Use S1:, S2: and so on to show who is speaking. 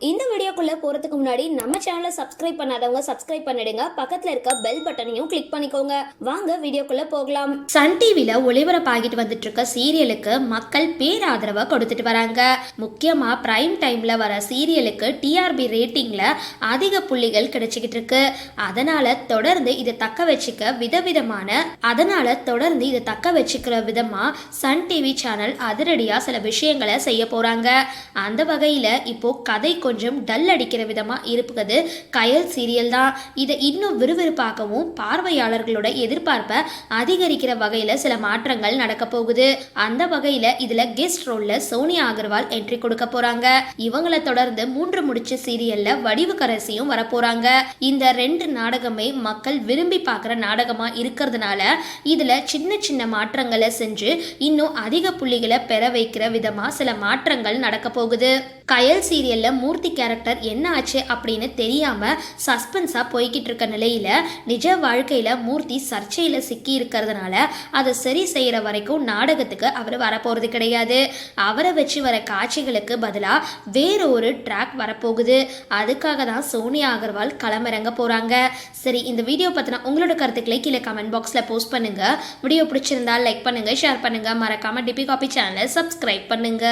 S1: இந்த வீடியோக்குள்ள போறதுக்கு முன்னாடி நம்ம சேனலை சப்ஸ்கிரைப் பண்ணாதவங்க சப்ஸ்கிரைப் பண்ணிடுங்க, பக்கத்துல இருக்க பெல் பட்டனையும் கிளிக் பண்ணிக்கோங்க. வாங்க வீடியோக்குள்ள போகலாம். சன் டிவில ஒளிபரப்பாகிட்டு வந்துட்டு இருக்க சீரியலுக்கு மக்கள் பேராதரவை கொடுத்துட்டு வராங்க. முக்கியமா பிரைம் டைம்ல வர சீரியலுக்கு டிஆர்பி ரேட்டிங்ல அதிக புள்ளிகள் கிடைச்சிக்கிட்டு இருக்கு. அதனால தொடர்ந்து இதை தக்க வச்சுக்கிற விதமா சன் டிவி சேனல் அதிரடியா சில விஷயங்களை செய்ய போறாங்க. அந்த வகையில இப்போ கதை கொஞ்சம் டல் அடிக்கிற விதமா இருக்குது கயல் சீரியல் தான். இதை இன்னும் விறுவிறுப்பாகவும் பார்வையாளர்களோட எதிர்பார்ப்பை அதிகரிக்கிற வகையில சில மாற்றங்கள் நடக்க போகுது. அந்த வகையில இதுல கெஸ்ட் ரோல்ல சோனியா அகர்வால் என்ட்ரி கொடுக்க போறாங்க. இவங்களை தொடர்ந்து 3 முடிச்சு சீரியல்ல வடிவுக்கரசியும் வரப்போறாங்க. இந்த 2 நாடகமே மக்கள் விரும்பி பார்க்குற நாடகமா இருக்கிறதுனால இதுல சின்ன சின்ன மாற்றங்களை செஞ்சு இன்னும் அதிக புள்ளிகளை பெற வைக்கிற விதமா சில மாற்றங்கள் நடக்க போகுது. கயல் சீரியல்ல மூர்த்தி கேரக்டர் என்ன ஆச்சு அப்படின்னு தெரியாம சஸ்பென்ஸா போய்கிட்டு இருக்க நிலையில நிஜ வாழ்க்கையில மூர்த்தி சர்ச்சையில சிக்கி இருக்கிறதுனால அதை சரி செய்யற வரைக்கும் நாடகத்துக்கு அவர் வரப்போறது கிடையாது. அவரை வச்சு வர காட்சிகளுக்கு பதிலா வேற ஒரு ட்ராக் வரப்போகுது. அதுக்காக தான் சோனியா அகர்வால் களமிறங்க போறாங்க. சரி, இந்த வீடியோ பத்தின உங்களோட கருத்துக்களை கீழே கமெண்ட் பாக்ஸ்ல போஸ்ட் பண்ணுங்க. வீடியோ பிடிச்சிருந்தா லைக் பண்ணுங்க, ஷேர் பண்ணுங்க, மறக்காம டிபி காபி சேனலை சப்ஸ்கிரைப் பண்ணுங்க.